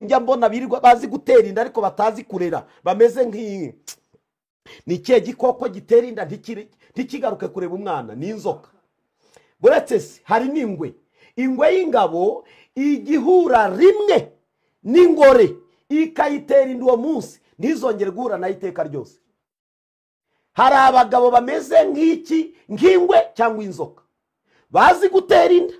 njya mbona birirwa bazi gutera inda ariko batazi kurera, bameze nk'iyi. Ni ikihe gikoko gitera inda ntikigaruke kureba umwana? Ni inzoka. Buretse se hari n'ingwe. Ingwe y'ingabo igihura rimwe n'ingore ikayitera inda uwo munsi ntizongere guhura nayo iteka ryose. Hari abagabo bameze nk'ingwe cyangwa inzoka, bazi gutera inda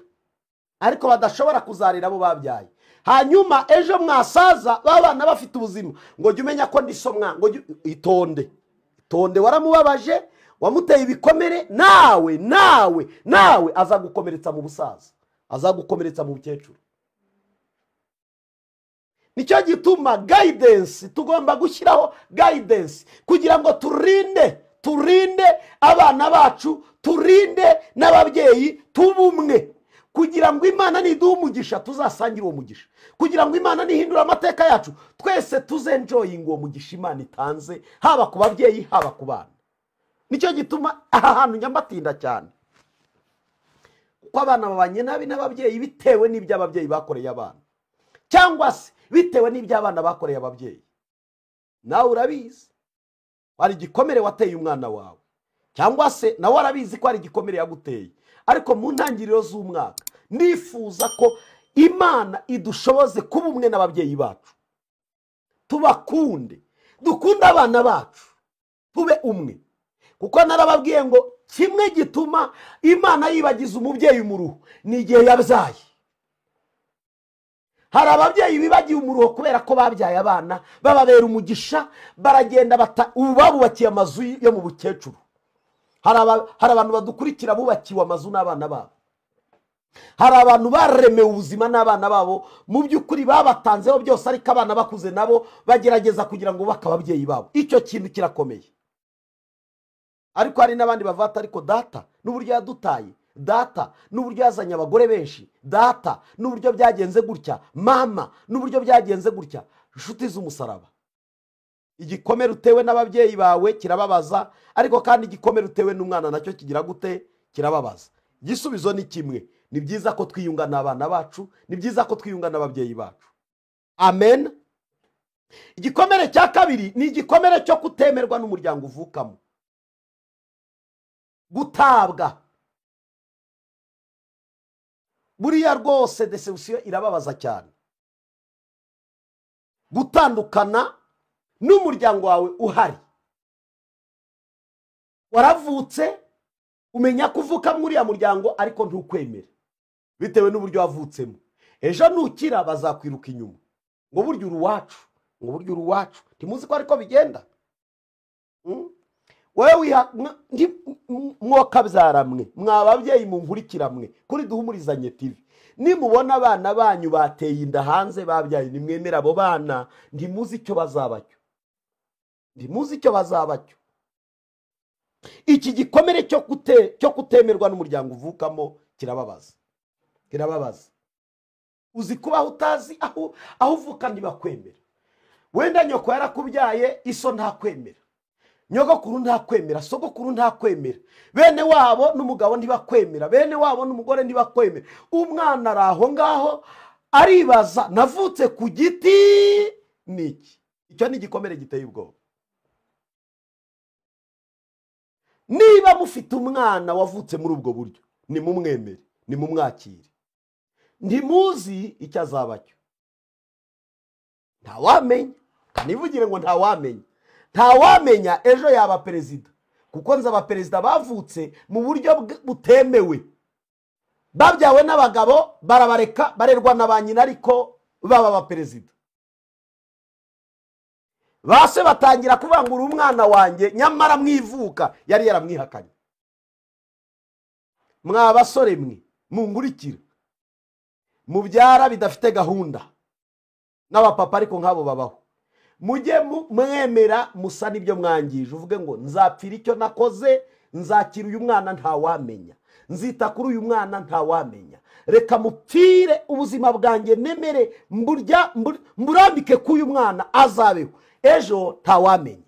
ariko badashobora kuzarira abo babyaye. Hanyuma ejo mwasaza babana bafite ubuzima, ngo jya umenya ko ndisomwa, ngo itonde waramubabaje, wamuteye ibikomere, nawe azagukomeretsa mu busaza, azagukomeretsa mu bukecuru. Nicyo gituma guidance, tugomba gushyiraho guidance kugira ngo turinde abana bacu, turinde n'ababyeyi, tubumwe, kugira ngo Imana niduha umugisha tuzasangira uwo mugisha, kugira ngo Imana nihindura amateka yacu twese tuzenjoyinga uwo mugisha Imana itanze, haba ku babyeyi haba ku bana. Nicyo gituma aha hantu nyambatinda cyane, kuko abana babanye nabi n'ababyeyi bitewe n'ibyo ababyeyi bakoreye abana, cyangwa se bitewe n'ibyo abana bakoreye ababyeyi. Nawe urabizi hari igikomere wateye umwana wawe, cyangwa se nawe arabizi ko hari igikomere yaguteye. Ariko mu ntangiriro z'umwaka nifuza ko Imana idushoboze kuba umwe n'ababyeyi bacu, tubakunde, dukunde abana bacu, tube umwe. Kuko narababwiye ngo kimwe gituma Imana yibagiza umubyeyi umuruho ni igihe yabyaye. Hari ababyeyi bibagiye umuruho kubera ko babyaye abana bababera umugisha, baragenda babubakiye amazu yo mu bukecuru. Hari abantu badukurikira bubakiwe amazu n'abana babo, hari abantu baremewe ubuzima n'abana babo, mu by'ukuri babatanzeho byose, ariko abana bakuze nabo bagerageza kugira ngo bubake ababyeyi babo. Icyo kintu kirakomeye. Ariko hari n'abandi bavata, ariko data n'uburyo yadutaye, data n'uburyo yazanye abagore benshi, data n'uburyo byagenze gutya, mama n'uburyo byagenze gutya. Inshuti z'umusaraba, igikomere utewe n'ababyeyi bawe kirababaza, ariko kandi igikomere utewe n'umwana nacyo kigira gute? Kirababaza. Igisubizo ni kimwe, ni byiza ko twiyunga n'abana bacu, ni byiza ko twiyunga n'ababyeyi bacu. Amen. Igikomere cya kabiri ni igikomere cyo kutemerwa n'umuryango uvukamo, gutabwa. Buriya rwose deception irababaza cyane, gutandukana n'umuryango wawe uhari. Waravutse umenya kuvuka muri ya muryango, ariko ntukwemera bitewe n'uburyo wavutsemo. Ejo nukira bazakwiruka inyuma ngo burya uri uwacu, ntimuzi ko ariko bigenda. Wewe mwokabyaramwe, mwababyeyi munkurikira mwe kuri Duhumurizanye TV, nimubona abana banyu bateye inda hanze babyaye, nimwemera abo bana, ntimuzi icyo bazabacyo. Iki gikomere cyo kutemerwa n'umuryango uvukamo kirababaza. Uzi kubaho utazi aho uvuka ntibakwemera. Wenda nyoko yarakubyaye, iso ntakwemera, nyogokuru ntakwemera, sogokuru ntakwemera, bene wabo n'umugabo ntibakwemera, bene wabo n'umugore ntibakwemera. Umwana araho ngaho aribaza, navutse ku giti niki? Icyo ni igikomere giteye ubwoba. Niba mufite umwana wavutse muri ubwo buryo, nimumwemere, nimumwakire. Ntimuzi icyo azabacyo. Ntawamenya, kanivugire ngo ntawamenya ejo yaba perezida, kuko nzi abaperezida bavutse mu buryo butemewe, babyawe n'abagabo, barabareka barerwa na ba nyina, ariko baba abaperezida. Base batangira kubangura umwana wanjye, nyamara mwivuka yari yaramwihakanye. Mwa basore mwe mungurikira, mubyara bidafite gahunda n'abapapa, ariko nk'abo babaho. Mujye mwemera musa n'ibyo mwangije, uvuge ngo nzapfira icyo nakoze, nzakira uyu mwana ntawamenya, nzita kuri uyu mwana ntawamenya, reka mupfire ubuzima bwanjye, nemere mburambike k'uyu mwana azabeho, ejo ntawamenya.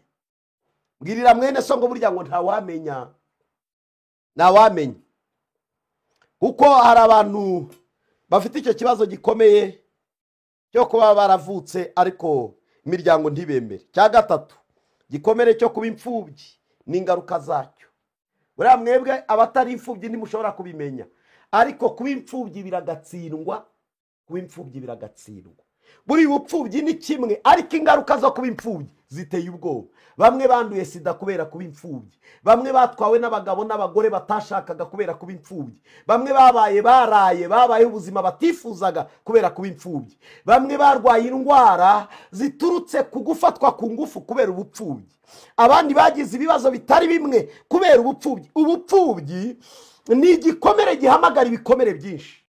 Mbwirira mwene so ngo burya ngo ntawamenya, kuko hari abantu bafite icyo kibazo gikomeye cyo kuba baravutse ariko imiryango ntibemere. Cya gatatu, gikomere cyo kuba imfubyi n'ingaruka zacyo. Buriya mwebwe abatari imfubyi ntimushobora kubimenya, ariko kuba imfubyi biragatsindwa, kuba imfubyi biragatsindwa. Buri bupfubyi ni kimwe, ariko ingaruka zo kuba imfubyi ziteye ubwoba. Bamwe banduye sida kubera kuba imfubyi, bamwe batwawe n'abagabo n'abagore batashakaga kubera kuba imfubyi, bamwe babaye ubuzima batifuzaga kubera kuba imfubyi, bamwe barwaye indwara ziturutse ku gufatwa ku ngufu kubera ubupfubyi, abandi bagize ibibazo bitari bimwe kubera ubupfubyi. Ubupfubyi ni igikomere gihamagara ibikomere byinshi.